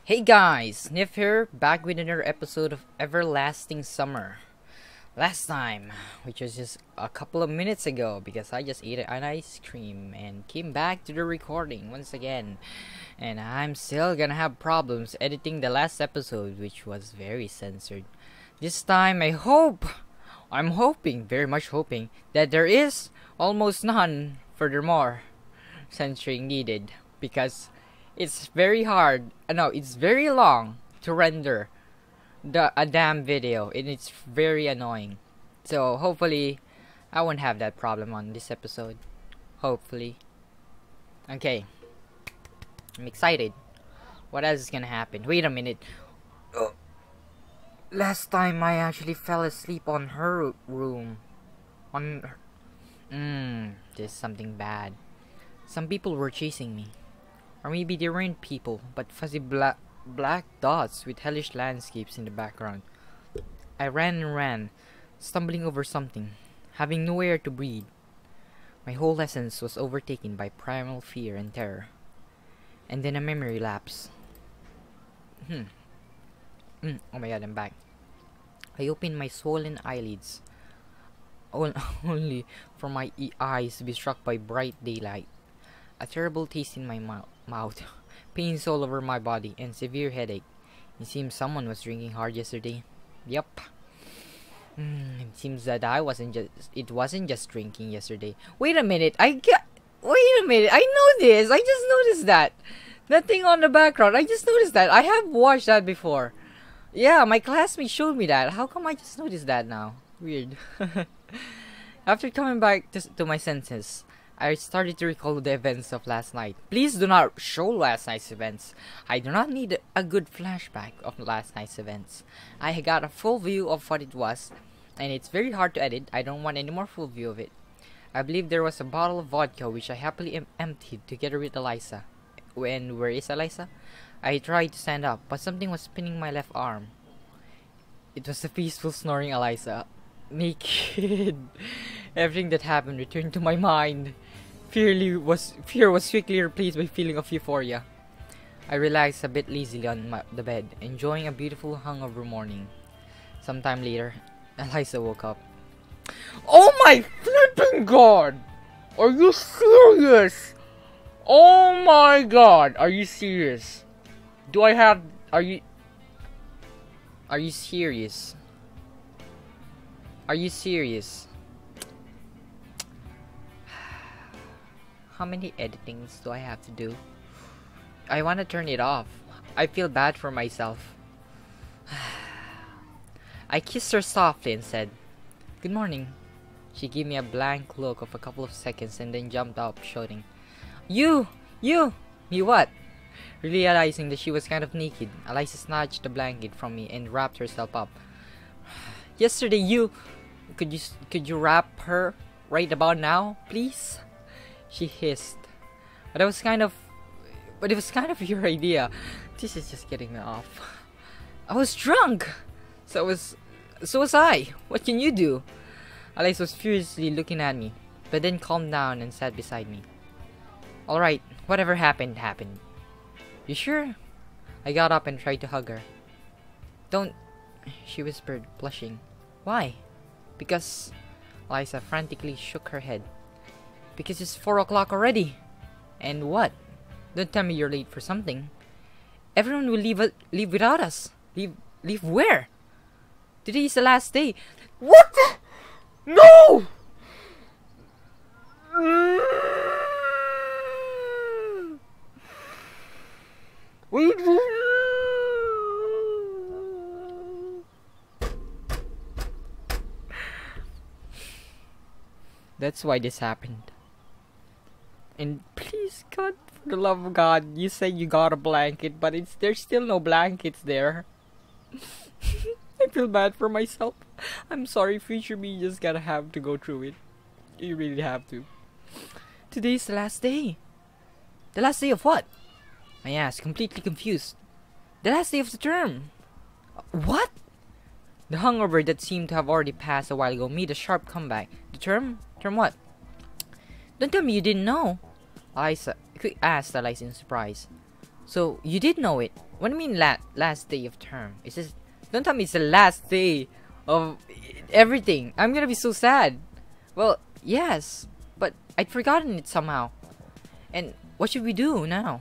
Hey guys, Sniff here, back with another episode of Everlasting Summer. Last time, which was just a couple of minutes ago, because I just ate an ice cream and came back to the recording once again. And I'm still gonna have problems editing the last episode, which was very censored. This time, I'm hoping, very much hoping, that there is almost none, furthermore, censoring needed, because it's very hard, it's very long to render a damn video, and it's very annoying. So hopefully I won't have that problem on this episode. Hopefully. Okay. I'm excited. What else is gonna happen? Wait a minute. Last time I actually fell asleep on her room. On her. There's something bad. Some people were chasing me. Or maybe they weren't people, but fuzzy black dots with hellish landscapes in the background. I ran and ran, stumbling over something, having no air to breathe. My whole essence was overtaken by primal fear and terror. And then a memory lapse. Oh my god, I'm back. I opened my swollen eyelids, only for my eyes to be struck by bright daylight. A terrible taste in my mouth, pains all over my body, and severe headache. It seems someone was drinking hard yesterday. Yup. It seems that it wasn't just drinking yesterday. Wait a minute, I know this. I just noticed that. That thing on the background, I just noticed that. I have watched that before. Yeah, my classmate showed me that. How come I just noticed that now? Weird. After coming back to my senses, I started to recall the events of last night. Please do not show last night's events. I do not need a good flashback of last night's events. I got a full view of what it was, and it's very hard to edit. I don't want any more full view of it. I believe there was a bottle of vodka which I happily emptied together with Eliza. Where is Eliza? I tried to stand up, but something was spinning my left arm. It was the peaceful snoring Eliza. Naked. Everything that happened returned to my mind. Fear was quickly replaced by a feeling of euphoria. I relaxed a bit lazily on the bed, enjoying a beautiful hungover morning. Sometime later, Eliza woke up. Oh my flipping god! Are you serious? Oh my god, are you serious? Are you serious? Are you serious? How many editings do I have to do? I want to turn it off. I feel bad for myself. I kissed her softly and said, "Good morning." She gave me a blank look of a couple of seconds and then jumped up, shouting, You! Me what?" Realizing that she was kind of naked, Eliza snatched the blanket from me and wrapped herself up. "Yesterday could you wrap her right about now, please?" she hissed. But it was kind of your idea. This is just getting me off. I was drunk. So was I. What can you do? Alice was furiously looking at me, but then calmed down and sat beside me. Alright, whatever happened, happened. You sure? I got up and tried to hug her. Don't, she whispered, blushing. Why? Because, Eliza frantically shook her head. Because it's 4 o'clock already. And what? Don't tell me you're late for something. Everyone will leave without us. Leave where? Today is the last day. What? No! Wait. That's why this happened. And please, God, for the love of God, you say you got a blanket, but there's still no blankets there. I feel bad for myself. I'm sorry, future me, you just gotta have to go through it. You really have to. Today's the last day. The last day of what? I asked, completely confused. The last day of the term. What? The hungover that seemed to have already passed a while ago made a sharp comeback. The term? Term what? Don't tell me you didn't know. Eliza asked Eliza in surprise. So, you did know it. What do you mean last day of term? It's just, don't tell me it's the last day of everything. I'm gonna be so sad. Well, yes, but I'd forgotten it somehow. And what should we do now?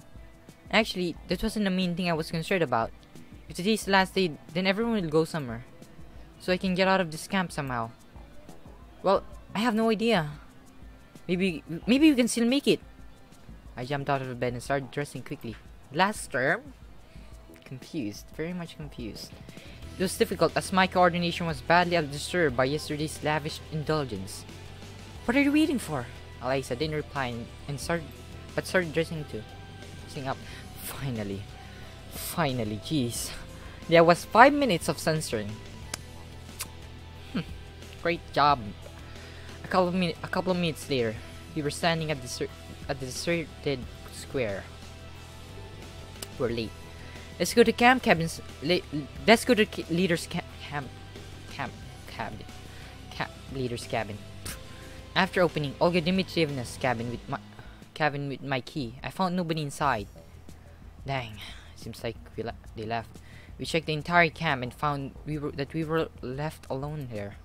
Actually, that wasn't the main thing I was concerned about. If today's the last day, then everyone will go somewhere. So I can get out of this camp somehow. Well, I have no idea. Maybe we can still make it. I jumped out of bed and started dressing quickly. Last term? Confused, very much confused. It was difficult as my coordination was badly disturbed by yesterday's lavish indulgence. What are you waiting for? Eliza didn't reply and started dressing too. Dressing up. Finally, jeez. There was 5 minutes of censoring. Great job. A couple of minutes later, we were standing at the deserted square. We're late. Let's go to camp cabins. Let's go to leader's leader's cabin. After opening Olga Dmitrievna's cabin with my key, I found nobody inside. Dang, seems like they left. We checked the entire camp and found we were left alone there.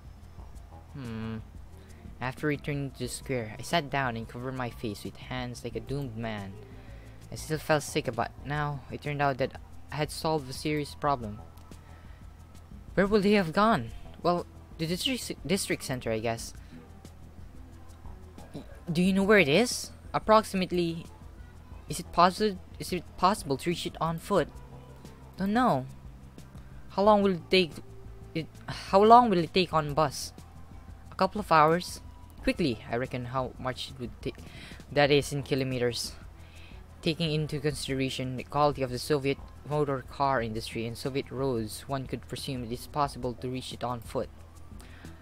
After returning to the square, I sat down and covered my face with hands like a doomed man. I still felt sick, but now it turned out that I had solved a serious problem. Where would they have gone? Well, the district center, I guess. Do you know where it is? Approximately. Is it possible to reach it on foot? Don't know. How long will it take? How long will it take on bus? A couple of hours. Quickly, I reckon how much it would take. That is in kilometers. Taking into consideration the quality of the Soviet motor car industry and Soviet roads, one could presume it is possible to reach it on foot,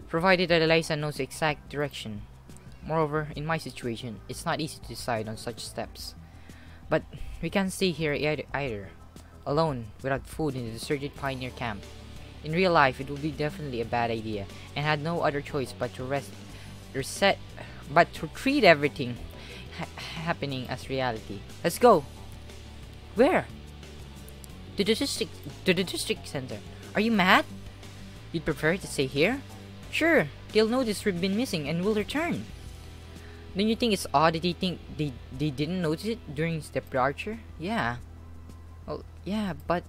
provided that Eliza knows the exact direction. Moreover, in my situation, it's not easy to decide on such steps. But we can't stay here either, alone, without food in the deserted pioneer camp. In real life, it would be definitely a bad idea, and had no other choice but to treat everything happening as reality. Let's go. Where? To the district center. Are you mad? You'd prefer to stay here? Sure, they'll notice we've been missing and will return. Don't you think it's odd that they didn't notice it during the departure? Yeah. Well, yeah, but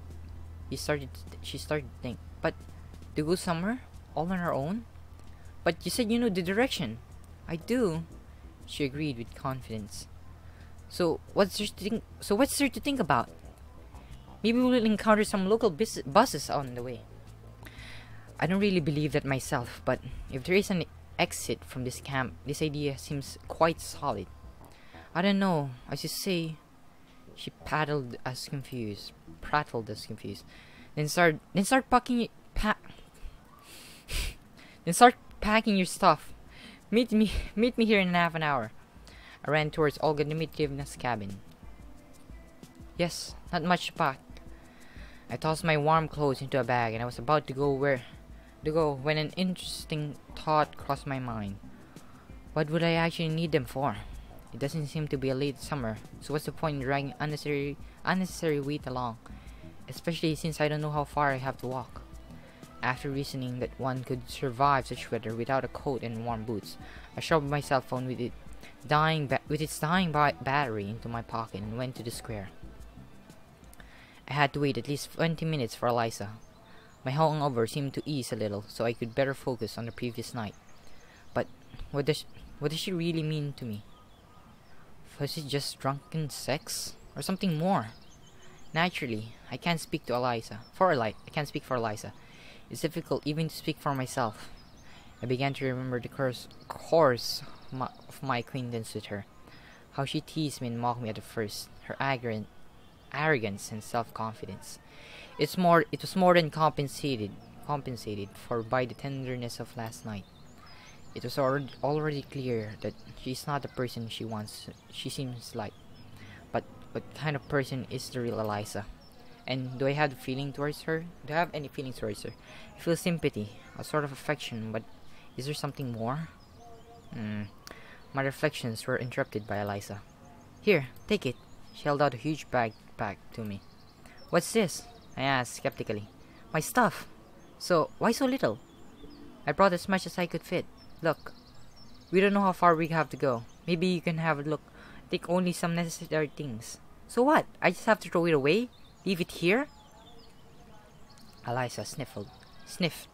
she started to think. But to go somewhere all on her own? But you said you know the direction. I do. She agreed with confidence. So what's there to think about? Maybe we'll encounter some local buses on the way. I don't really believe that myself, but if there is an exit from this camp, this idea seems quite solid. I don't know, as you say. She prattled as confused. Then start packing your stuff. Meet me here in half an hour. I ran towards Olga Dmitrievna's cabin. Yes, not much to pack. I tossed my warm clothes into a bag and I was about to go when an interesting thought crossed my mind. What would I actually need them for? It doesn't seem to be a late summer, so what's the point in dragging unnecessary weight along? Especially since I don't know how far I have to walk. After reasoning that one could survive such weather without a coat and warm boots, I shoved my cell phone with its dying battery into my pocket and went to the square. I had to wait at least 20 minutes for Eliza. My hangover seemed to ease a little, so I could better focus on the previous night. But what does she really mean to me? Was it just drunken sex or something more? Naturally, I can't speak to Eliza. I can't speak for Eliza. It's difficult even to speak for myself. I began to remember the course of my acquaintance with her. How she teased me and mocked me at first. Her arrogance and self-confidence. It was more than compensated for by the tenderness of last night. It was already clear that she's not the person she seems like. But what kind of person is the real Eliza? And do I have any feelings towards her? I feel sympathy, a sort of affection, but is there something more? My reflections were interrupted by Eliza. Here, take it. She held out a huge backpack to me. What's this? I asked skeptically. My stuff. So, why so little? I brought as much as I could fit. Look. We don't know how far we have to go. Maybe you can have a look. Take only some necessary things. So what? I just have to throw it away? Leave it here? Eliza sniffed.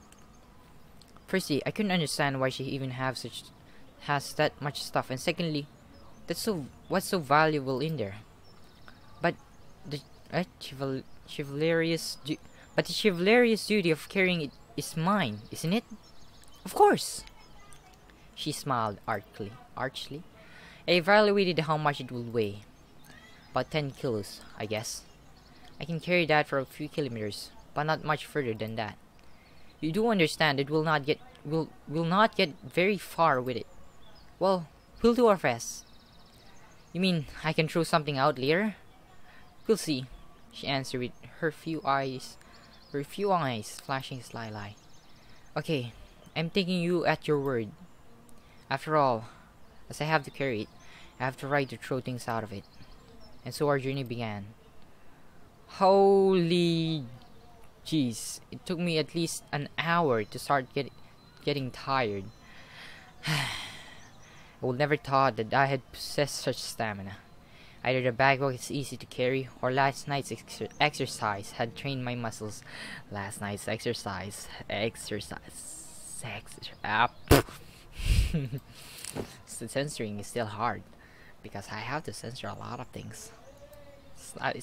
Firstly, I couldn't understand why she even has that much stuff, and secondly, what's so valuable in there? But the chivalrous duty of carrying it is mine, isn't it? Of course. She smiled archly. I evaluated how much it would weigh. About 10 kilos, I guess. I can carry that for a few kilometers, but not much further than that. You do understand that we'll not get very far with it. Well, we'll do our best. You mean I can throw something out later? We'll see, she answered with her few eyes flashing sly. Okay, I'm taking you at your word. After all, as I have to carry it, I have to try to throw things out of it. And so our journey began. Holy jeez, it took me at least an hour to start getting tired. I would never thought that I had possessed such stamina. Either the backpack is easy to carry, or last night's exercise had trained my muscles. Last night's exercise. So censoring is still hard because I have to censor a lot of things. I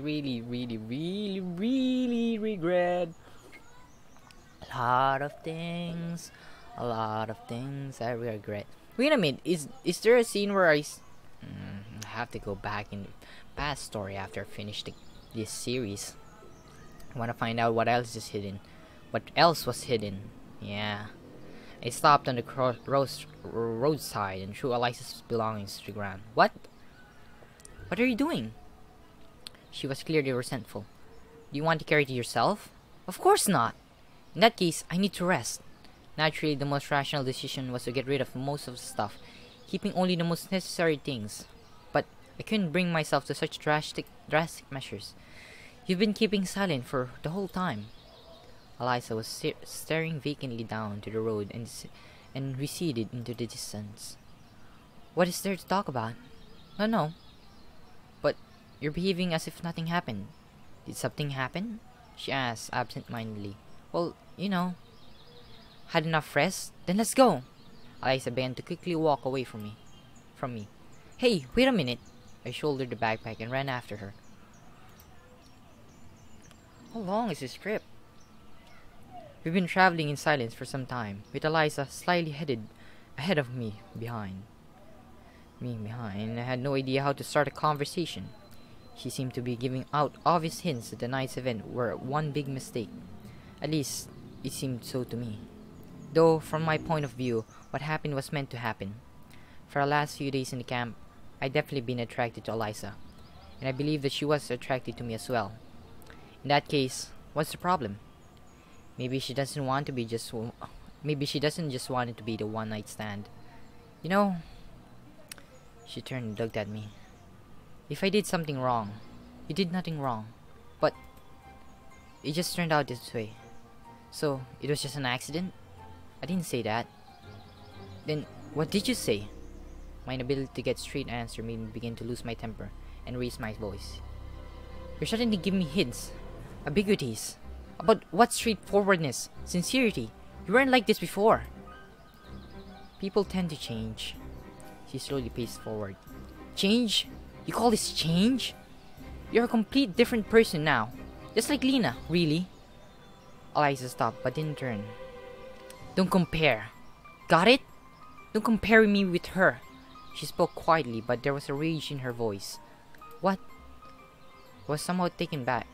really regret a lot of things. I regret. Wait a minute, is there a scene where I have to go back in the past story after I finish this series? I want to find out what else is hidden. What else was hidden? Yeah. I stopped on the roadside and threw Eliza's belongings to the ground. What? What are you doing? She was clearly resentful. Do you want to carry it yourself? Of course not. In that case, I need to rest. Naturally, the most rational decision was to get rid of most of the stuff, keeping only the most necessary things. But I couldn't bring myself to such drastic measures. You've been keeping silent for the whole time. Eliza was staring vacantly down to the road and receded into the distance. What is there to talk about? No. But you're behaving as if nothing happened. Did something happen? She asked absent-mindedly. Well, had enough rest? Then let's go. Eliza began to quickly walk away from me. Hey, wait a minute. I shouldered the backpack and ran after her. How long is this trip? We've been traveling in silence for some time, with Eliza slyly headed ahead of me behind. I had no idea how to start a conversation. She seemed to be giving out obvious hints that the night's event were one big mistake. At least, it seemed so to me. Though, from my point of view, what happened was meant to happen. For the last few days in the camp, I'd definitely been attracted to Eliza, and I believe that she was attracted to me as well. In that case, what's the problem? Maybe she doesn't just want it to be the one-night stand. She turned and looked at me. If I did something wrong, you did nothing wrong. But it just turned out this way. So, it was just an accident? I didn't say that. Then, what did you say? My inability to get straight answer made me begin to lose my temper and raise my voice. You're suddenly giving me hints, ambiguities, about what straightforwardness, sincerity. You weren't like this before. People tend to change. She slowly paced forward. Change? You call this change? You're a complete different person now. Just like Lena, really. Eliza stopped but didn't turn. Don't compare. Got it? Don't compare me with her. She spoke quietly, but there was a rage in her voice. What? I was somehow taken back.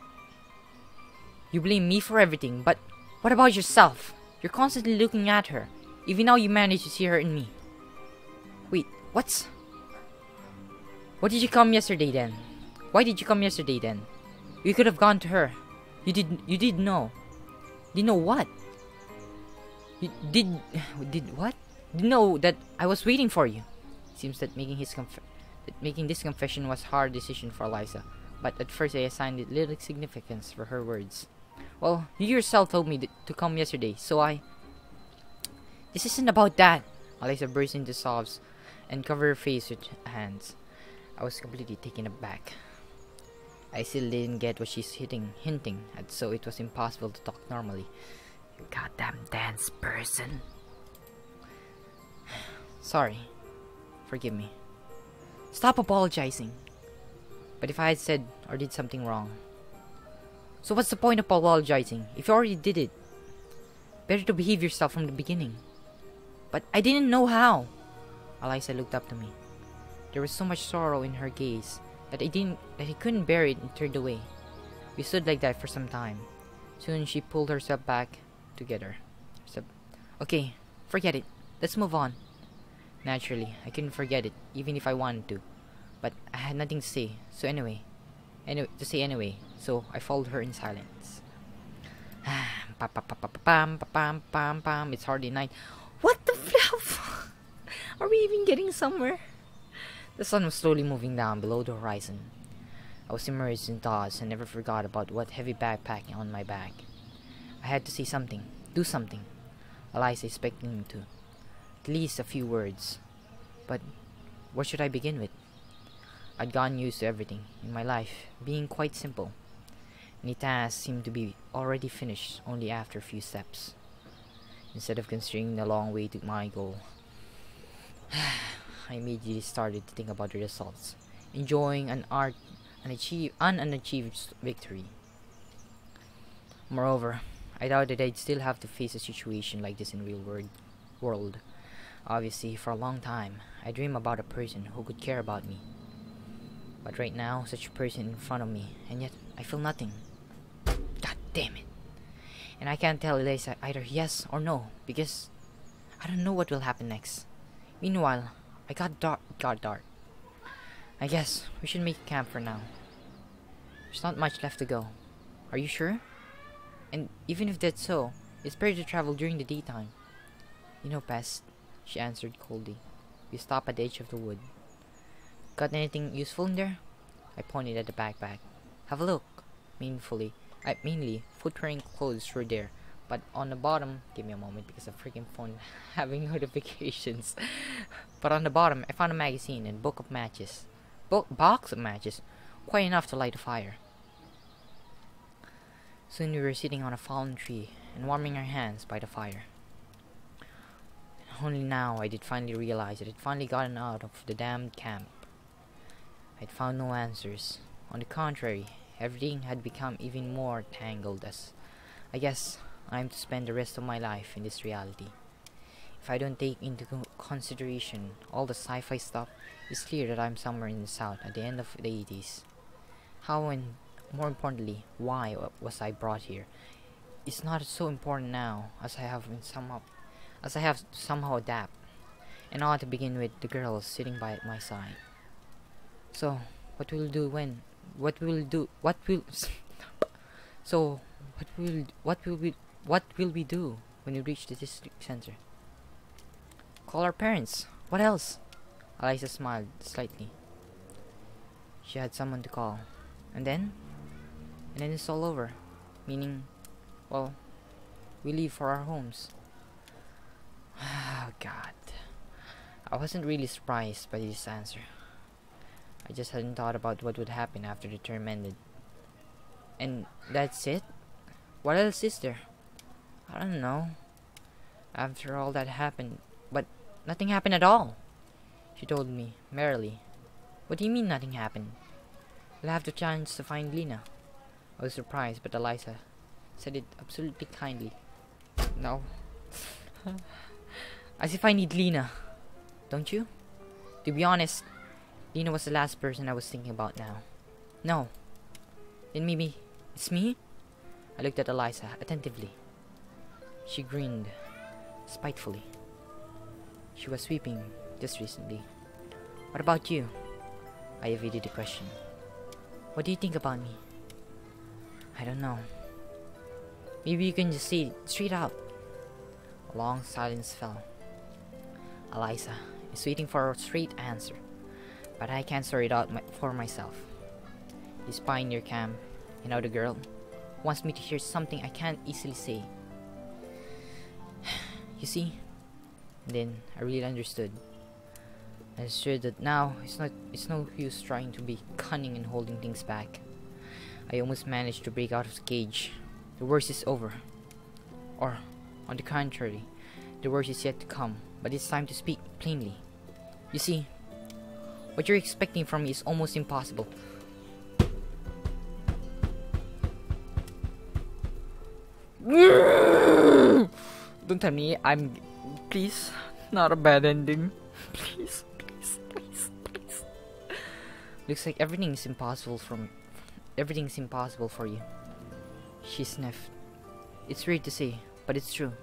You blame me for everything, but what about yourself? You're constantly looking at her. Even now you manage to see her in me. Wait, what did you come yesterday then? Why did you come yesterday then? You could have gone to her. You did know. Did know what? You did what? Did know that I was waiting for you. Seems that making this confession was a hard decision for Eliza. but at first I assigned it little significance for her words. Well, you yourself told me to come yesterday, so I... This isn't about that! Eliza burst into sobs and covered her face with hands. I was completely taken aback. I still didn't get what she's hinting at, so it was impossible to talk normally. You goddamn dance person. Sorry. Forgive me. Stop apologizing. But if I had said or did something wrong... So what's the point of apologizing if you already did it? Better to behave yourself from the beginning. But I didn't know how. Eliza looked up to me. There was so much sorrow in her gaze that I couldn't bear it and turned away. We stood like that for some time. Soon she pulled herself back together. Okay, forget it. Let's move on. Naturally, I couldn't forget it, even if I wanted to. But I had nothing to say, so anyway, so I followed her in silence. It's hardly night. What the fluff? Are we even getting somewhere? The sun was slowly moving down below the horizon. I was immersed in thoughts and never forgot about what heavy backpacking on my back. I had to say something, do something. Eliza expected me to. At least a few words. But where should I begin with? I'd gotten used to everything in my life being quite simple. Any tasks seemed to be already finished only after a few steps. Instead of considering the long way to my goal, I immediately started to think about the results, enjoying an unachieved victory. Moreover, I doubted I'd still have to face a situation like this in real world. Obviously, for a long time, I dreamed about a person who could care about me. But right now, such a person in front of me, and yet I feel nothing. God damn it. And I can't tell Eliza either yes or no, because I don't know what will happen next. Meanwhile, I got dark. I guess we should make camp for now. There's not much left to go. Are you sure? And even if that's so, it's better to travel during the daytime. You know best, she answered coldly. We stopped at the edge of the wood. Got anything useful in there? I pointed at the backpack. Have a look. Mainly, footwear and clothes were there. But on the bottom, give me a moment because the freaking phone having notifications. But on the bottom, I found a magazine and box of matches. Quite enough to light a fire. Soon we were sitting on a fallen tree and warming our hands by the fire. Only now I did finally realize that I'd finally gotten out of the damned camp. I'd found no answers. On the contrary, everything had become even more tangled as I guess I'm to spend the rest of my life in this reality. If I don't take into consideration all the sci-fi stuff, it's clear that I'm somewhere in the south at the end of the 80s. How and more importantly, why was I brought here? It's not so important now as I have to somehow adapt. And not to begin with the girls sitting by my side. So, what will we do when we reach the district center? Call our parents. What else? Eliza smiled slightly. She had someone to call. And then it's all over. Meaning, well, we leave for our homes. Oh God. I wasn't really surprised by this answer. I just hadn't thought about what would happen after the term ended. And that's it? What else is there? I don't know. After all that happened, but nothing happened at all, she told me merrily. What do you mean nothing happened? We'll have the chance to find Lena. I was surprised, but Eliza said it absolutely kindly. No. As if I need Lena. Don't you? To be honest, Lena was the last person I was thinking about now. No. Then maybe it's me? I looked at Eliza attentively. She grinned spitefully. She was sweeping just recently. What about you? I evaded the question. What do you think about me? I don't know. Maybe you can just say it straight out. A long silence fell. Eliza is waiting for a straight answer, but I can't sort it out for myself. this pioneer camp, and now the girl wants me to hear something I can't easily say. You see? And then I really understood. I understood that now it's no use trying to be cunning and holding things back. I almost managed to break out of the cage. The worst is over. Or, on the contrary, the worst is yet to come, but it's time to speak plainly. You see, what you're expecting from me is almost impossible. Don't tell me I'm... Please, not a bad ending. Please, please, please, please. Looks like everything's impossible for you. She sniffed. It's weird to say, but it's true.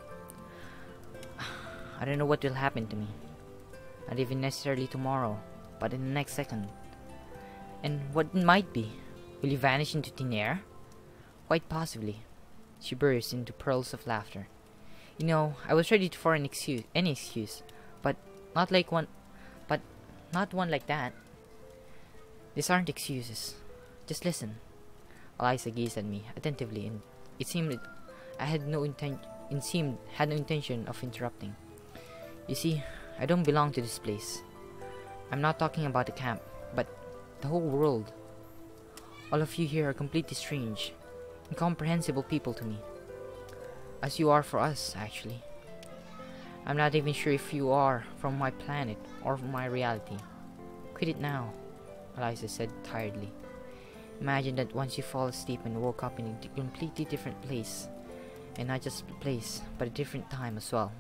I don't know what will happen to me. Not even necessarily tomorrow, but in the next second. And what it might be? Will you vanish into thin air? Quite possibly. She burst into pearls of laughter. You know, I was ready for any excuse, but not one like that. These aren't excuses. Just listen. Eliza gazed at me attentively, and it seemed that I had no intention of interrupting. You see, I don't belong to this place. I'm not talking about the camp, but the whole world. All of you here are completely strange, incomprehensible people to me. As you are for us, actually. I'm not even sure if you are from my planet or from my reality. Quit it now, Eliza said tiredly. Imagine that once you fall asleep and woke up in a completely different place. And not just a place, but a different time as well.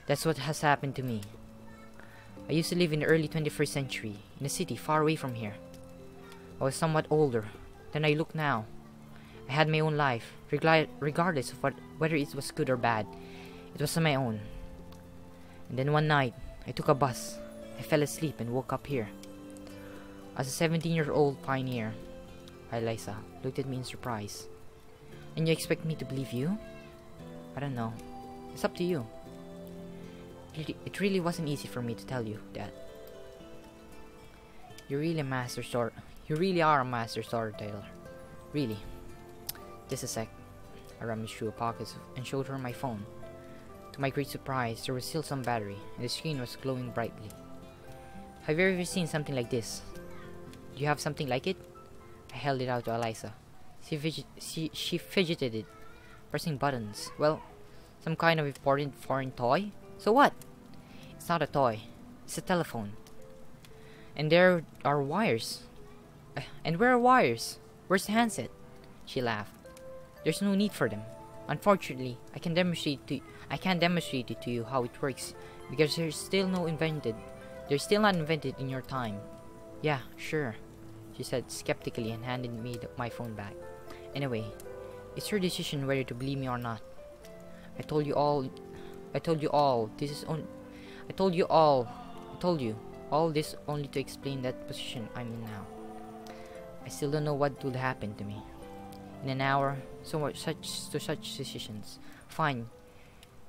That's what has happened to me. I used to live in the early 21st century, in a city far away from here. I was somewhat older than I look now. I had my own life, regardless of whether it was good or bad. It was my own. And then one night, I took a bus. I fell asleep and woke up here. As a 17-year-old pioneer, Eliza looked at me in surprise. And you expect me to believe you? I don't know. It's up to you. It really wasn't easy for me to tell you that. You really are a master storyteller. Really. Just a sec. I rummaged through a pocket and showed her my phone. To my great surprise, there was still some battery, and the screen was glowing brightly. Have you ever seen something like this? Do you have something like it? I held it out to Eliza. She fidgeted it, pressing buttons. Well, some kind of important foreign toy? So what? It's not a toy. It's a telephone. And there are wires. And where are wires? Where's the handset? She laughed. There's no need for them. Unfortunately, I can't demonstrate it to you how it works because they're still not invented in your time. Yeah, sure, she said skeptically and handed me my phone back. Anyway, it's your decision whether to believe me or not. I told you all this only to explain that position I'm in now. I still don't know what will happen to me. In an hour, such decisions. Fine.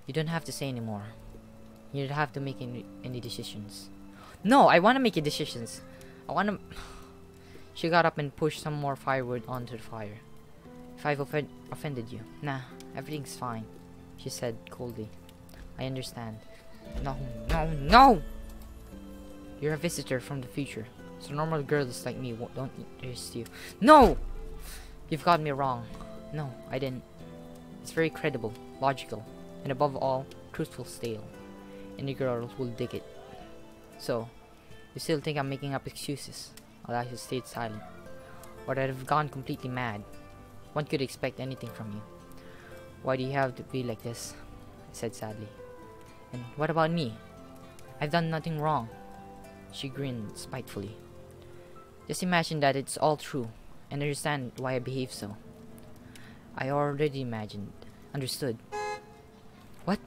You don't have to say anymore. You don't have to make any decisions. No, I want to make decisions. She got up and pushed some more firewood onto the fire. If I've offended you. Nah, everything's fine, she said coldly. I understand. No, no, no! You're a visitor from the future, so normal girls like me don't interest you. No! You've got me wrong. No, I didn't. It's very credible, logical, and above all, truthful still. Any girl will dig it. So, you still think I'm making up excuses? Eliza stayed silent. Or that I've gone completely mad. One could expect anything from you. Why do you have to be like this? I said sadly. And what about me? I've done nothing wrong. She grinned spitefully. Just imagine that it's all true, and understand why I behave so. I already understood. What?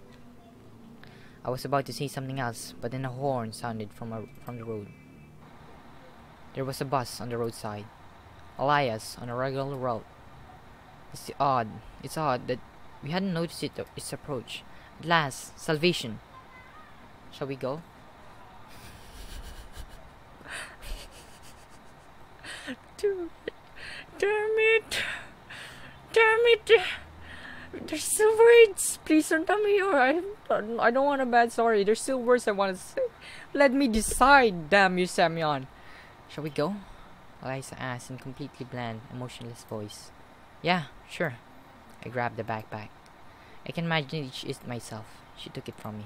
I was about to say something else, but then a horn sounded from the road. There was a bus on the roadside. Elias on a regular route. It's odd that we hadn't noticed its approach. At last, salvation. Shall we go? Dude. Damn it! Damn it! There's still words! Please don't tell me, or I don't want a bad story. There's still words I want to say. Let me decide, damn you, Semyon. Shall we go? Eliza asked in completely bland, emotionless voice. Yeah, sure. I grabbed the backpack. I can manage it myself. She took it from me.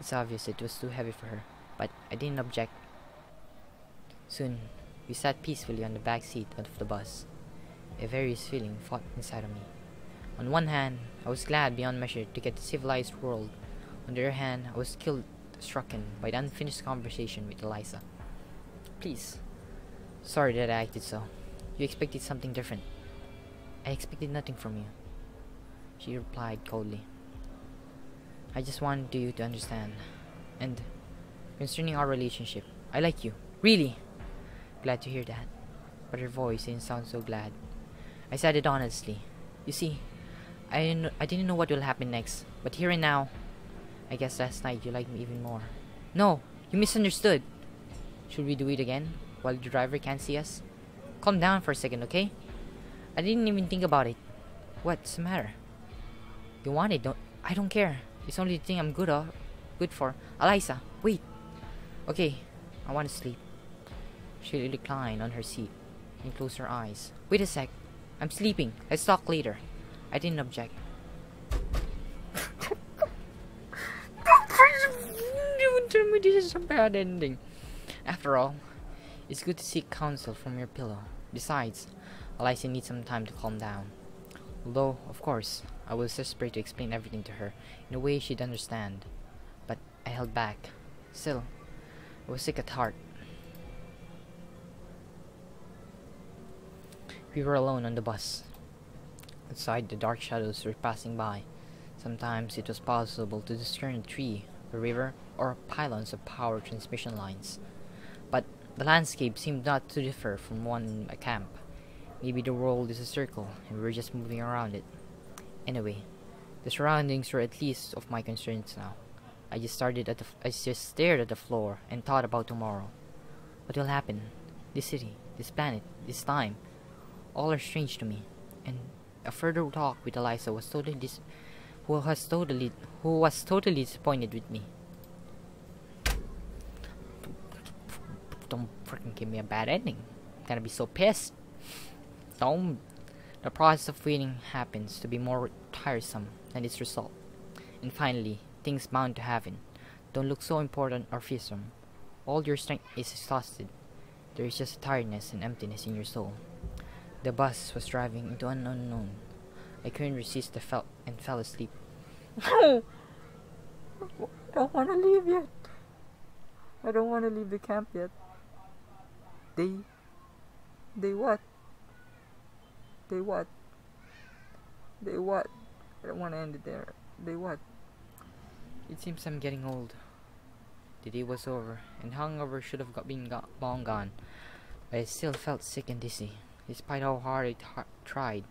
It's obvious it was too heavy for her, but I didn't object. Soon, we sat peacefully on the back seat of the bus. A various feeling fought inside of me. On one hand, I was glad beyond measure to get to the civilized world. On the other hand, I was stricken by the unfinished conversation with Eliza. Please. Sorry that I acted so. You expected something different. I expected nothing from you. She replied coldly. I just wanted you to understand. And concerning our relationship, I like you. Really. Glad to hear that. But her voice didn't sound so glad. I said it honestly. You see, I didn't know what will happen next. But here and now, I guess last night you liked me even more. No, you misunderstood. Should we do it again? While the driver can't see us? Calm down for a second, okay? I didn't even think about it. What's the matter? You want it, I don't care. It's only the thing I'm good for. Eliza, wait. Okay, I want to sleep. She reclined on her seat and closed her eyes. Wait a sec. I'm sleeping. Let's talk later. I didn't object. Don't tell me this is a bad ending. After all, it's good to seek counsel from your pillow. Besides, Eliza needs some time to calm down. Although, of course, I was desperate to explain everything to her in a way she'd understand. But I held back. Still, I was sick at heart. We were alone on the bus. Outside, the dark shadows were passing by. Sometimes it was possible to discern a tree, a river, or pylons of power transmission lines. But the landscape seemed not to differ from one in a camp. Maybe the world is a circle, and we're just moving around it. Anyway, the surroundings were at least of my concerns now. I just stared at the floor and thought about tomorrow. What will happen? This city, this planet, this time, all are strange to me. And a further talk with Eliza was who was totally disappointed with me. Don't freaking give me a bad ending. I'm gonna be so pissed. Don't. The process of waiting happens to be more tiresome than its result. And finally, things bound to happen don't look so important or fearsome. All your strength is exhausted. There is just tiredness and emptiness in your soul. The bus was driving into an unknown. I couldn't resist and fell asleep. I don't want to leave yet. I don't want to leave the camp yet. They what? They what? They what? I don't want to end it there. They what? It seems I'm getting old. The day was over, and hungover should have been long gone. But I still felt sick and dizzy. Despite how hard I tried,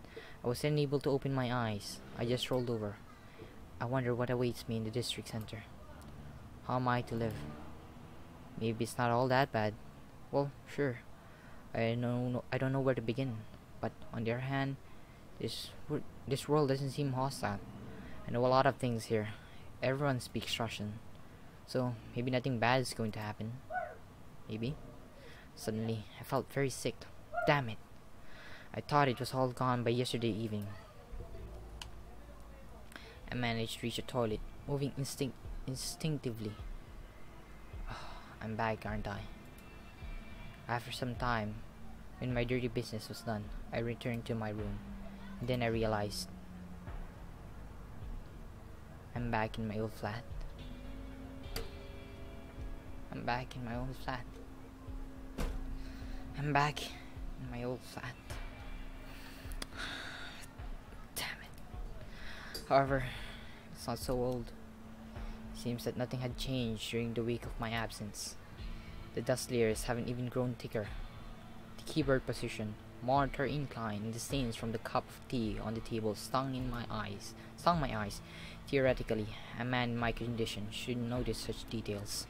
I was unable to open my eyes. I just rolled over. I wonder what awaits me in the district center. How am I to live? Maybe it's not all that bad. Well, sure. I don't know where to begin. But on the other hand, this world doesn't seem hostile. I know a lot of things here. Everyone speaks Russian. So maybe nothing bad is going to happen. Maybe. Suddenly, I felt very sick. Damn it. I thought it was all gone by yesterday evening. I managed to reach the toilet, moving instinctively. I'm back, aren't I? After some time, when my dirty business was done, I returned to my room. And then I realized I'm back in my old flat. I'm back in my old flat. I'm back in my old flat. Damn it. However, it's not so old. It seems that nothing had changed during the week of my absence. The dust layers haven't even grown thicker. The keyboard position, monitor incline, and the stains from the cup of tea on the table stung my eyes. Theoretically, a man in my condition shouldn't notice such details.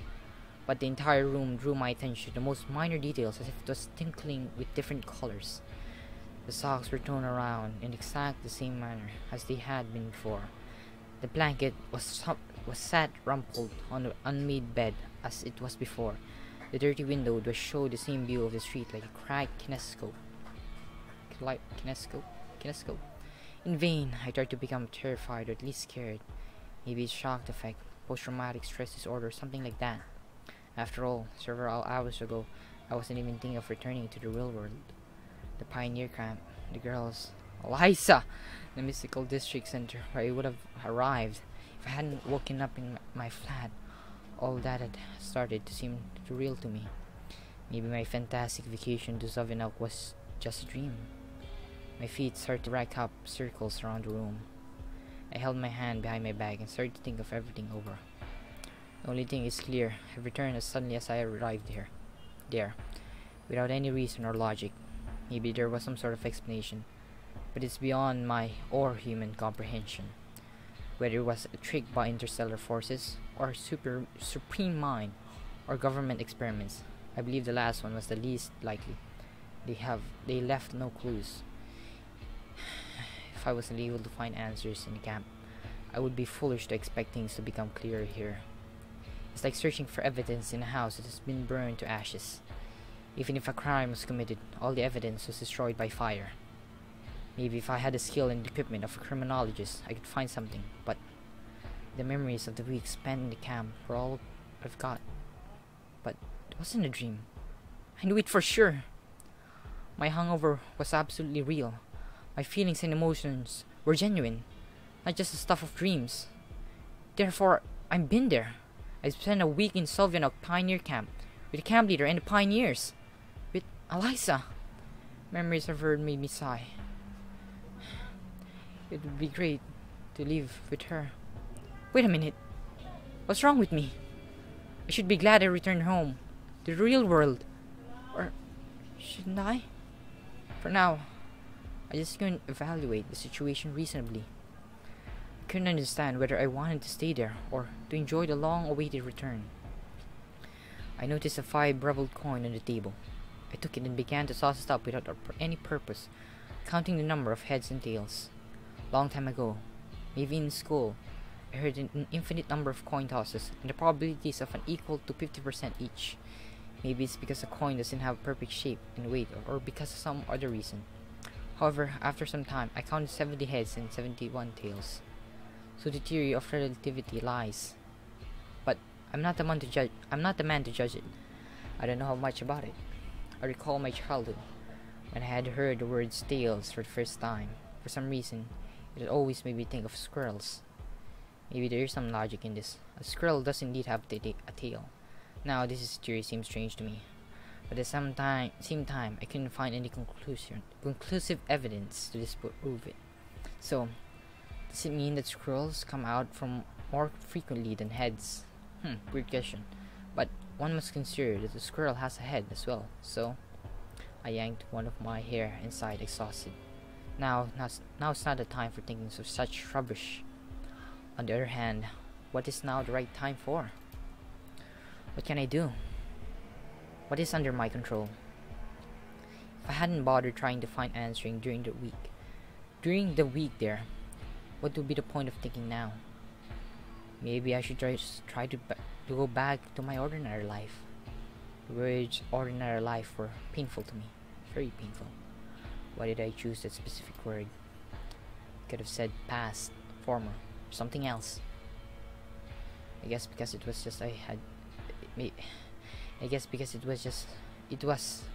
But the entire room drew my attention to the most minor details, as if it was tinkling with different colors. The socks were thrown around in exactly the same manner as they had been before. The blanket was sat rumpled on the unmade bed as it was before. The dirty window would show the same view of the street like a cracked kinescope. Kinescope. In vain, I tried to become terrified or at least scared. Maybe it's shock effect, post-traumatic stress disorder, something like that. After all, several hours ago, I wasn't even thinking of returning to the real world. The pioneer camp, the girls, Eliza, the mystical district center where I would have arrived if I hadn't woken up in my flat. All that had started to seem too real to me. Maybe my fantastic vacation to Zovinok was just a dream. My feet started to rack up circles around the room. I held my hand behind my back and started to think of everything over. The only thing is clear, I returned as suddenly as I arrived there, without any reason or logic. Maybe there was some sort of explanation, but it's beyond my or human comprehension. Whether it was a trick by interstellar forces, or supreme mind, or government experiments, I believe the last one was the least likely. They left no clues. If I wasn't able to find answers in the camp, I would be foolish to expect things to become clearer here. It's like searching for evidence in a house that has been burned to ashes. Even if a crime was committed, all the evidence was destroyed by fire. Maybe if I had the skill and equipment of a criminologist, I could find something, but the memories of the weeks spent in the camp were all I've got. But it wasn't a dream. I knew it for sure. My hangover was absolutely real. My feelings and emotions were genuine, not just the stuff of dreams. Therefore, I've been there. I spent a week in Sovianok Pioneer Camp with the camp leader and the pioneers. With Eliza. Memories of her made me sigh. It would be great to live with her. Wait a minute. What's wrong with me? I should be glad I returned home. To the real world. Or shouldn't I? For now, I just couldn't evaluate the situation reasonably. I couldn't understand whether I wanted to stay there or to enjoy the long-awaited return. I noticed a 5-rubled coin on the table. I took it and began to toss it up without any purpose, counting the number of heads and tails. Long time ago, maybe in school, I heard an infinite number of coin tosses and the probabilities of an equal to 50% each. Maybe it's because a coin doesn't have perfect shape and weight or because of some other reason. However, after some time, I counted 70 heads and 71 tails. So the theory of relativity lies. But I'm not the man to judge it. I don't know how much about it. I recall my childhood, when I had heard the words tails for the first time. For some reason, it had always made me think of squirrels. Maybe there is some logic in this. A squirrel does indeed have a tail. Now, this theory seems strange to me. But at the same time, I couldn't find any conclusive evidence to disprove it. So, does it mean that squirrels come out from more frequently than heads? Weird question. But one must consider that the squirrel has a head as well. So, I yanked one of my hair inside, exhausted. Now it's not the time for thinking of such rubbish. On the other hand, what is now the right time for? What can I do? What is under my control? If I hadn't bothered trying to find answering during the week there, what would be the point of thinking now? Maybe I should try to go back to my ordinary life. The words ordinary life were painful to me, very painful. Why did I choose that specific word? I could have said past, former, or something else. I guess because it was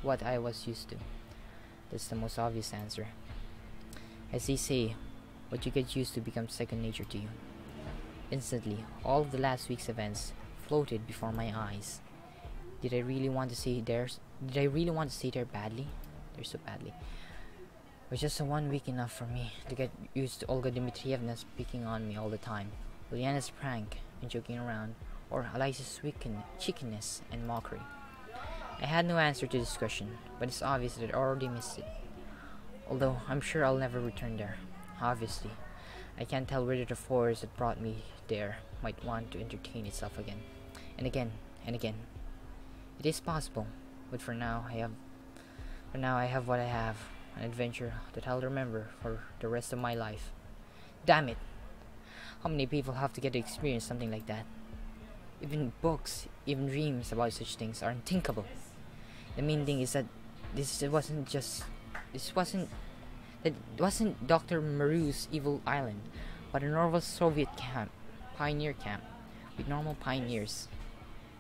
what I was used to. That's the most obvious answer. As they say, what you get used to becomes second nature to you. Instantly, all of the last week's events floated before my eyes. Did I really want to stay there badly? There so badly. Was just a 1 week enough for me to get used to Olga Dmitrievna picking on me all the time, Uliana's prank and joking around, or Eliza's cheekiness and mockery? I had no answer to this question, but it's obvious that I already missed it. Although I'm sure I'll never return there. Obviously, I can't tell whether the force that brought me there might want to entertain itself again, and again, and again. It is possible, but for now I have what I have. an adventure that I'll remember for the rest of my life. Damn it! How many people have to get to experience something like that? Even books, even dreams about such things are unthinkable. The main thing is that this wasn't Dr. Maru's evil island, but a normal Soviet camp, pioneer camp, with normal pioneers.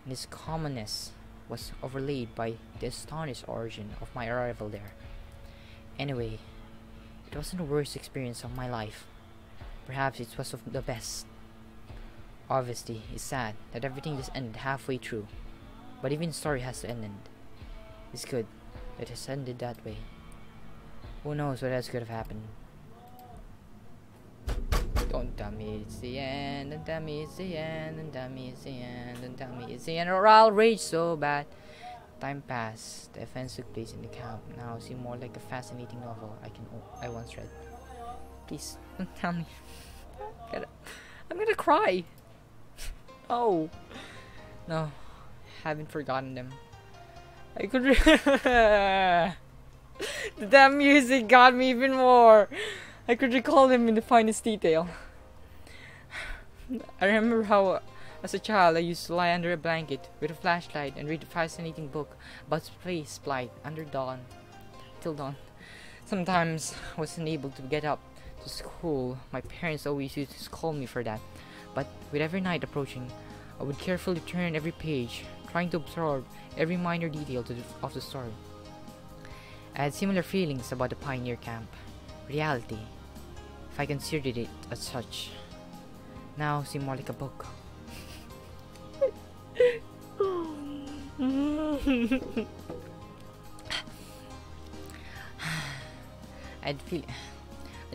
And its commonness was overlaid by the astonished origin of my arrival there. Anyway, it wasn't the worst experience of my life. Perhaps it was of the best. Obviously, it's sad that everything just ended halfway through, but even the story has to end. It's good that it ended that way. Who knows what else could have happened? Don't tell me it's the end, don't tell me it's the end, don't tell me it's the end, don't tell me it's the end, or I'll rage so bad. Time passed. The events took place in the camp. Now seem more like a fascinating novel I once read. Please, don't tell me. I'm gonna cry. Oh no, haven't forgotten them. I could. The damn music got me even more. I could recall them in the finest detail. I remember how, as a child, I used to lie under a blanket with a flashlight and read a fascinating book about space flight till dawn. Sometimes I wasn't able to get up to school. My parents always used to scold me for that. But with every night approaching, I would carefully turn every page, trying to absorb every minor detail of the story. I had similar feelings about the pioneer camp. Reality, if I considered it as such, now seemed more like a book. I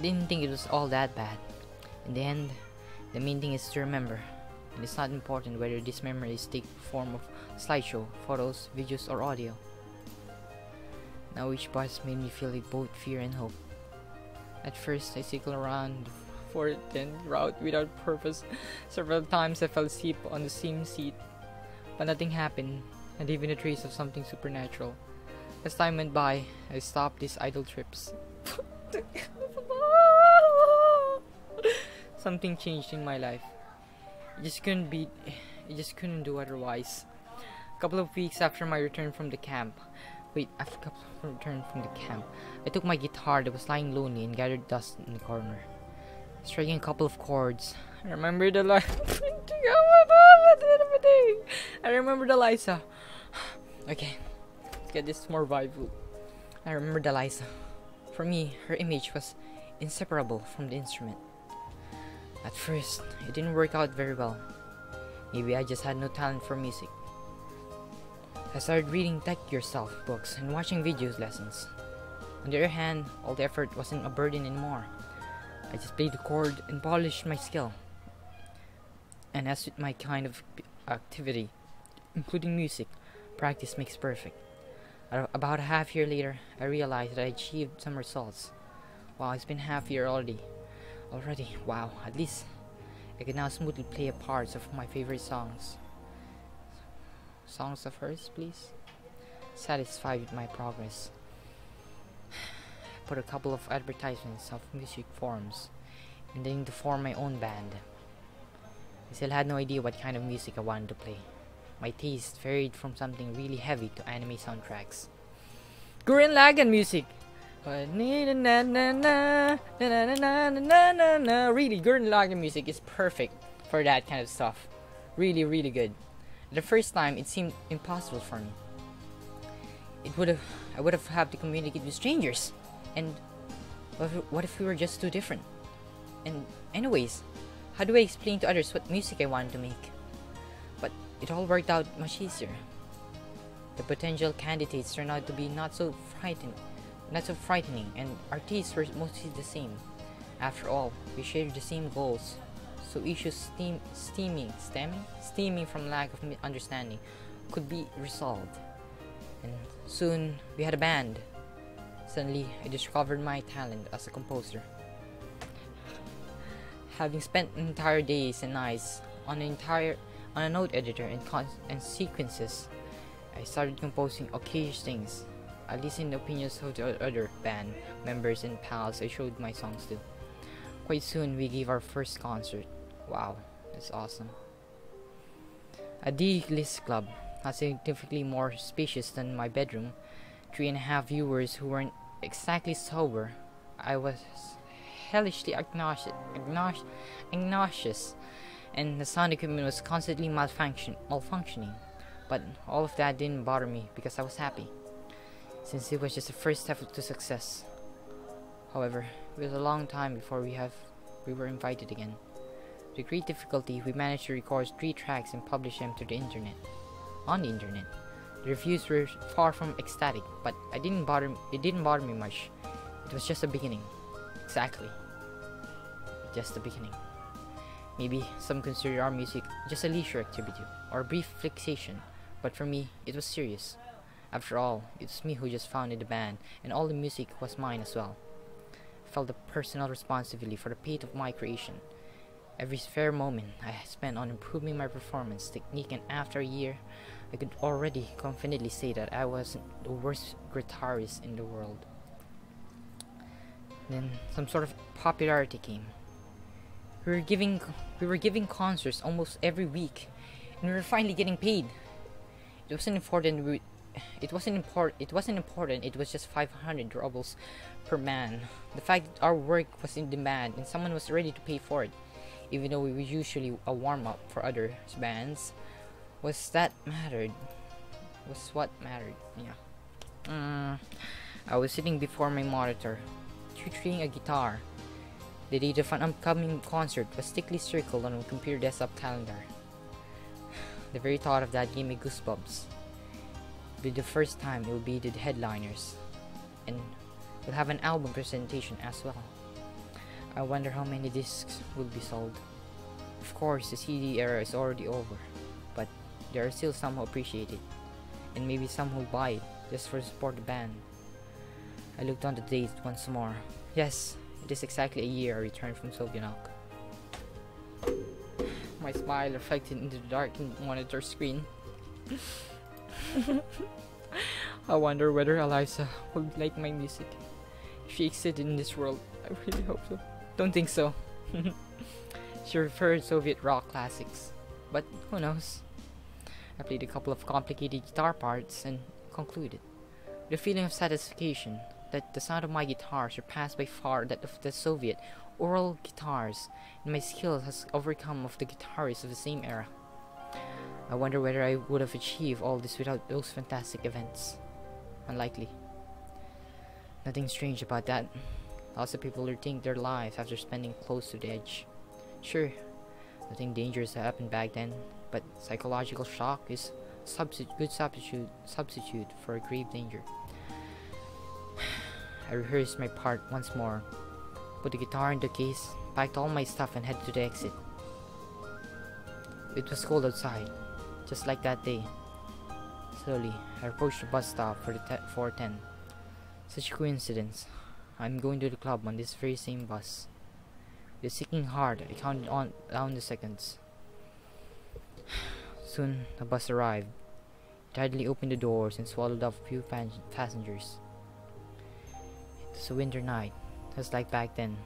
didn't think it was all that bad. In the end, the main thing is to remember, and it's not important whether these memories take form of slideshow, photos, videos, or audio. Now each bus made me feel both fear and hope. At first, I cycled around the 410 route without purpose. Several times I fell asleep on the same seat, but nothing happened, not even a trace of something supernatural. As time went by, I stopped these idle trips. Something changed in my life. It just couldn't do otherwise. A couple of weeks after my return from the camp, I took my guitar that was lying lonely and gathered dust in the corner. Striking a couple of chords, I remembered the line. I remembered Eliza. Okay, let's get this more vibrant. I remembered Eliza. For me, her image was inseparable from the instrument. At first, it didn't work out very well. Maybe I just had no talent for music. I started reading Tech Yourself books and watching videos lessons. On the other hand, all the effort wasn't a burden anymore. I just played the chord and polished my skill. And as with my kind of activity, including music, practice makes perfect. About a half year later, I realized that I achieved some results. Wow, it's been half a year already. Wow, at least I can now smoothly play parts of my favorite songs. Songs of hers, please. Satisfied with my progress. Put a couple of advertisements of music forums, intending to form my own band. I still had no idea what kind of music I wanted to play. My taste varied from something really heavy to anime soundtracks. Gurren Lagann music! Really, Gurren Lagann music is perfect for that kind of stuff. Really, really good. The first time, it seemed impossible for me. I would have had to communicate with strangers. And what if we were just too different? And anyways, how do I explain to others what music I wanted to make? But it all worked out much easier. The potential candidates turned out to be not so frightening, and our tastes were mostly the same. After all, we shared the same goals, so issues stemming from lack of understanding could be resolved. And soon, we had a band. Suddenly, I discovered my talent as a composer. Having spent entire days and nights on a note editor and sequences, I started composing occasional things. I listened to opinions of the other band members and pals I showed my songs to. Quite soon, we gave our first concert. Wow, that's awesome. A D-list club, not significantly more spacious than my bedroom. 3.5 viewers who weren't exactly sober. I was hellishly obnoxious, and the sound equipment was constantly malfunctioning. But all of that didn't bother me because I was happy, since it was just the first step to success. However, it was a long time before we were invited again. With great difficulty, we managed to record 3 tracks and publish them to the internet. On the internet, the reviews were far from ecstatic, but it didn't bother me much. It was just the beginning. Exactly. Just the beginning. Maybe some consider our music just a leisure activity or a brief fixation, but for me, it was serious. After all, it's me who just founded the band, and all the music was mine as well. I felt the personal responsibility for the fate of my creation. Every spare moment I spent on improving my performance technique, and after a year, I could already confidently say that I wasn't the worst guitarist in the world. Then some sort of popularity came. We were giving concerts almost every week, and we were finally getting paid. It wasn't important. It wasn't important. It was just 500 rubles per man. The fact that our work was in demand and someone was ready to pay for it, even though we were usually a warm-up for other bands, was what mattered. Yeah. I was sitting before my monitor, tutoring a guitar. The date of an upcoming concert was thickly circled on a computer desktop calendar. The very thought of that gave me goosebumps. It'll be the first time it will be the headliners, and we'll have an album presentation as well. I wonder how many discs will be sold. Of course, the CD era is already over, but there are still some who appreciate it, and maybe some who buy it just for support the band. I looked on the date once more. Yes, it is exactly a year I returned from Sovianok. My smile reflected into the darkened monitor screen. I wonder whether Eliza will like my music. If she existed in this world, I really hope so. Don't think so. She preferred Soviet rock classics, but who knows? I played a couple of complicated guitar parts and concluded with a feeling of satisfaction that the sound of my guitar surpassed by far that of the Soviet oral guitars, and my skill has overcome of the guitarists of the same era. I wonder whether I would have achieved all this without those fantastic events. Unlikely. Nothing strange about that. Lots of people rethink their lives after spending close to the edge. Sure, nothing dangerous happened back then, but psychological shock is good substitute for a grave danger. I rehearsed my part once more, put the guitar in the case, packed all my stuff, and headed to the exit. It was cold outside, just like that day. Slowly, I approached the bus stop for the 410. Such a coincidence. I'm going to the club on this very same bus. With a sinking heart, I counted down the seconds. Soon, the bus arrived. It hurriedly opened the doors and swallowed up a few passengers. It was a winter night, just like back then.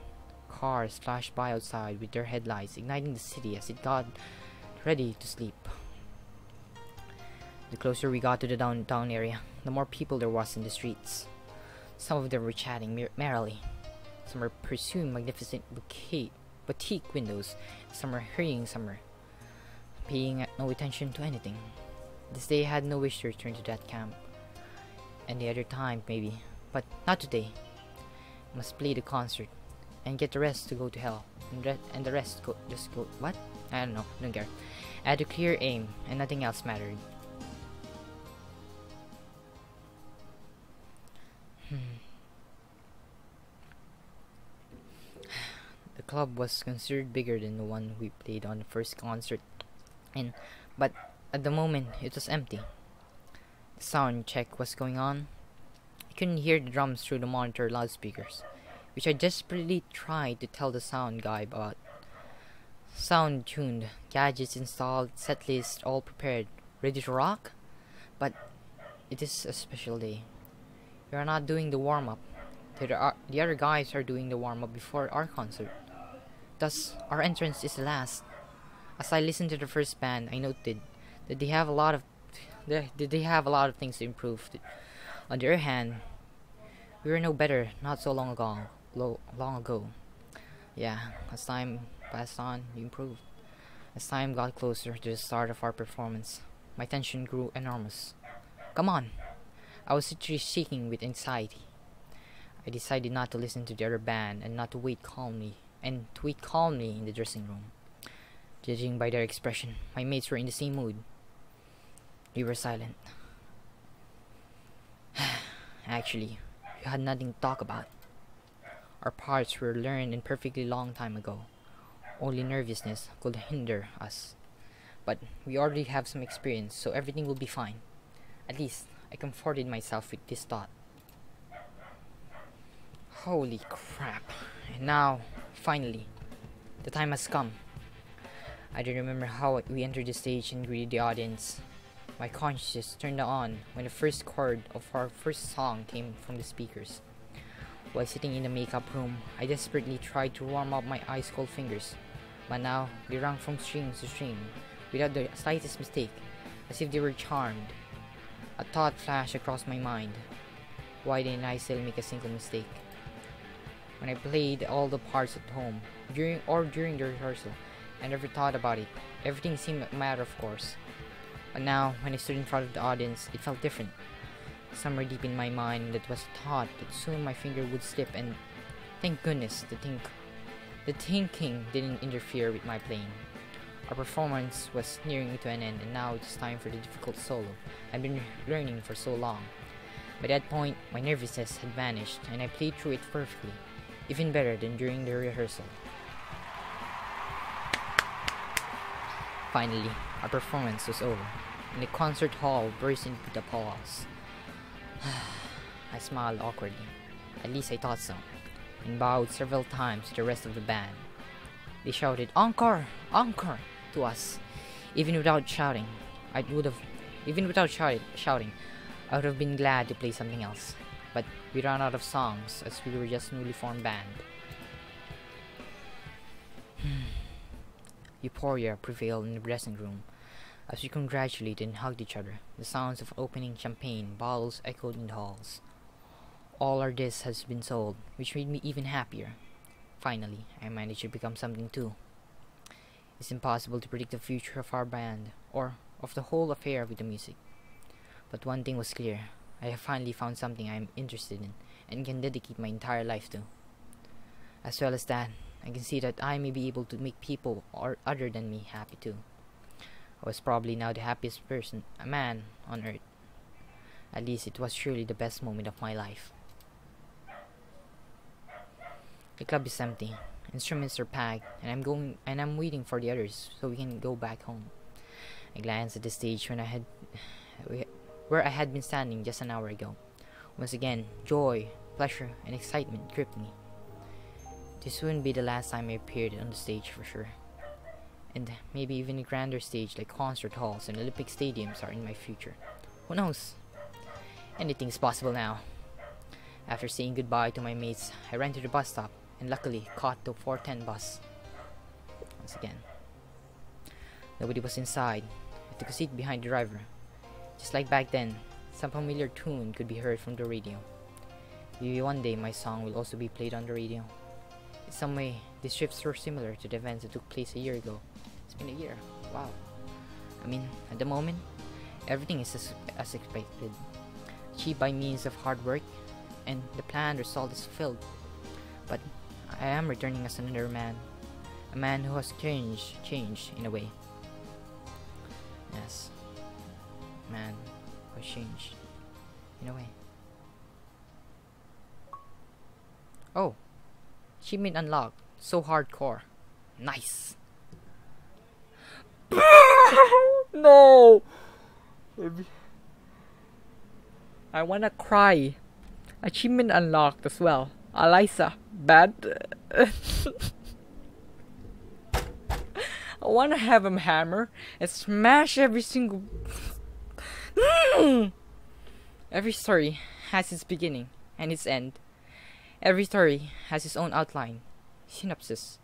Cars flashed by outside with their headlights, igniting the city as it got ready to sleep. The closer we got to the downtown area, the more people there was in the streets. Some of them were chatting merrily. Some were pursuing magnificent boutique windows. Some were hurrying somewhere, paying no attention to anything. This day I had no wish to return to that camp. Any other time, maybe, but not today. I must play the concert and get the rest to go to hell, and the rest just go. What? I don't know. Don't care. I had a clear aim, and nothing else mattered. The club was considered bigger than the one we played on the first concert, but at the moment it was empty. The sound check was going on. I couldn't hear the drums through the monitor loudspeakers, which I desperately tried to tell the sound guy about. Sound tuned, gadgets installed, set list all prepared, ready to rock. But it is a special day. We are not doing the warm-up. The other guys are doing the warm-up before our concert. Thus, our entrance is the last. As I listened to the first band, I noted that they have a lot of things to improve. On the other hand, we were no better not so long ago. Yeah, as time passed on, we improved. As time got closer to the start of our performance, my tension grew enormous. Come on! I was literally shaking with anxiety. I decided not to listen to the other band and to wait calmly in the dressing room. Judging by their expression, my mates were in the same mood. We were silent. Actually, we had nothing to talk about. Our parts were learned in perfectly long time ago. Only nervousness could hinder us. But we already have some experience, so everything will be fine. At least, I comforted myself with this thought. Holy crap. And now, finally, the time has come. I don't remember how we entered the stage and greeted the audience. My conscience turned on when the first chord of our first song came from the speakers. While sitting in the makeup room, I desperately tried to warm up my ice-cold fingers, but now they rang from string to string without the slightest mistake, as if they were charmed. A thought flashed across my mind. Why didn't I still make a single mistake? When I played all the parts at home, during the rehearsal, I never thought about it. Everything seemed a matter of course. But now, when I stood in front of the audience, it felt different. Somewhere deep in my mind, that was a thought that soon my finger would slip, and thank goodness the thinking didn't interfere with my playing. Our performance was nearing to an end, and now it was time for the difficult solo I've been learning for so long. By that point, my nervousness had vanished, and I played through it perfectly, even better than during the rehearsal. Finally, our performance was over, and the concert hall burst into applause. I smiled awkwardly, at least I thought so, and bowed several times to the rest of the band. They shouted, "Encore! Encore!" to us. Even without shouting, I would have been glad to play something else. But we ran out of songs, as we were just a newly formed band. Euphoria prevailed in the dressing room as we congratulated and hugged each other. The sounds of opening champagne bottles echoed in the halls. All our discs has been sold, which made me even happier. Finally, I managed to become something too. It's impossible to predict the future of our band, or of the whole affair with the music. But one thing was clear. I have finally found something I am interested in, and can dedicate my entire life to. As well as that, I can see that I may be able to make people other than me happy too. I was probably now the happiest a man on earth. At least it was surely the best moment of my life. The club is empty. Instruments are packed, and I'm waiting for the others so we can go back home. I glanced at the stage where I had been standing just an hour ago. Once again, joy, pleasure, and excitement gripped me. This wouldn't be the last time I appeared on the stage for sure. And maybe even a grander stage like concert halls and Olympic stadiums are in my future. Who knows? Anything's possible now. After saying goodbye to my mates, I ran to the bus stop and luckily caught the 410 bus. Once again. Nobody was inside. I took a seat behind the driver. Just like back then, some familiar tune could be heard from the radio. Maybe one day my song will also be played on the radio. In some way, these trips were similar to the events that took place a year ago. It's been a year. Wow. I mean, at the moment, everything is as expected. Achieved by means of hard work, and the planned result is fulfilled. But I am returning as another man. A man who has changed in a way. Yes. Man who has changed in a way. Oh. Achievement unlocked. So hardcore. Nice. No. I wanna cry. Achievement unlocked as well. Eliza, bad. I wanna have a hammer and smash every single has its beginning and its end. Every story has its own outline, synopsis,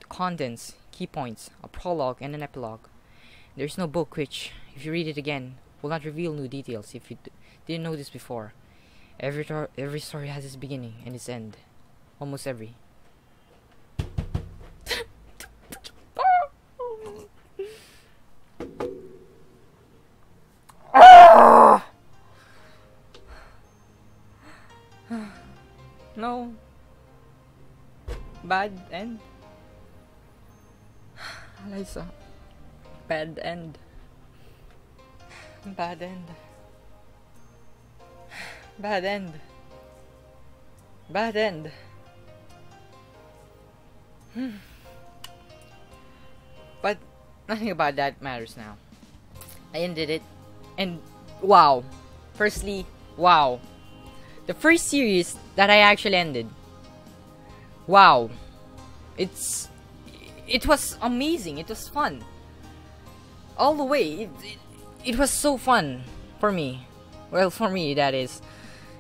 contents, key points, a prologue, and an epilogue. There's no book which, if you read it again, will not reveal new details if you didn't know this before. Every story has its beginning and its end. Almost every. No. Bad end. Eliza. Bad end. Bad end. Bad end. Bad end. But nothing about that matters now. I ended it. And wow. Firstly, wow. The first series that I actually ended. Wow. It was amazing. It was fun. All the way. It was so fun for me. Well, for me, that is.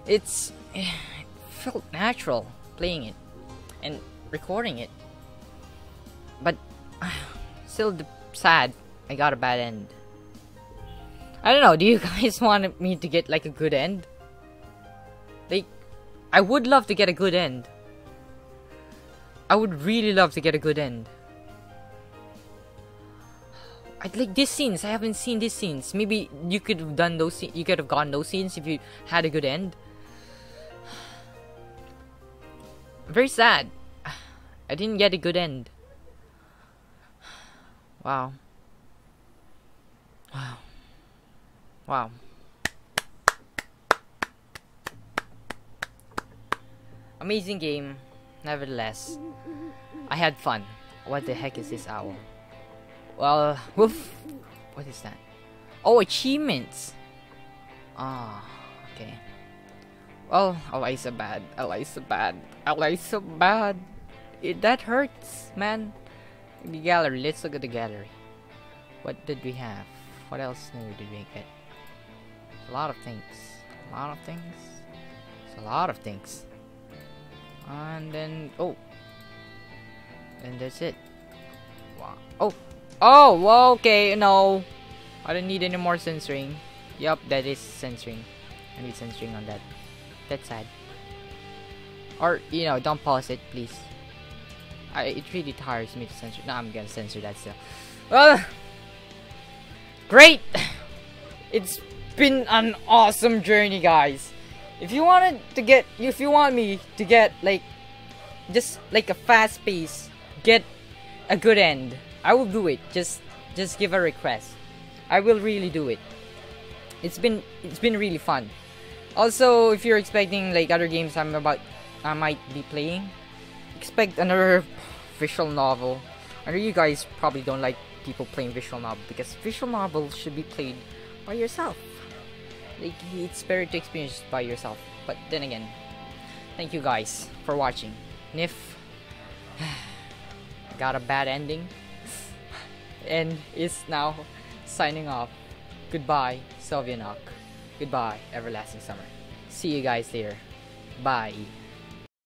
It felt natural playing it and recording it. But still sad. I got a bad end. I don't know. Do you guys want me to get like a good end? Like, I would love to get a good end. I would really love to get a good end. I'd like these scenes. I haven't seen these scenes. Maybe you could have done those. You could have gotten those scenes if you had a good end. Very sad. I didn't get a good end. Wow. Wow. Wow. Amazing game, nevertheless. I had fun. What the heck is this owl? Well, woof. What is that? Oh, achievements. Ah, okay. Well, Eliza bad. Eliza bad. Eliza bad. That hurts, man. The gallery. Let's look at the gallery. What did we have? What else new did we get? A lot of things. A lot of things. It's a lot of things. And then, oh, and that's it. Wow. Oh, okay. No, I don't need any more censoring. Yup, that is censoring. I need censoring on that. That's sad. Or don't pause it, please. It really tires me to censor. No, I'm gonna censor that still. Well, great. It's been an awesome journey, guys. If you want me to get like just like a fast pace, get a good end, I will do it. Just give a request. I will really do it. It's been really fun. Also, if you're expecting like other games I might be playing, expect another visual novel. I know you guys probably don't like people playing visual novel because visual novels should be played by yourself. Like, it's better to experience by yourself. But then again, thank you guys for watching. Nif got a bad ending and is now signing off. Goodbye, Sylvianok. Goodbye, Everlasting Summer. See you guys later. Bye.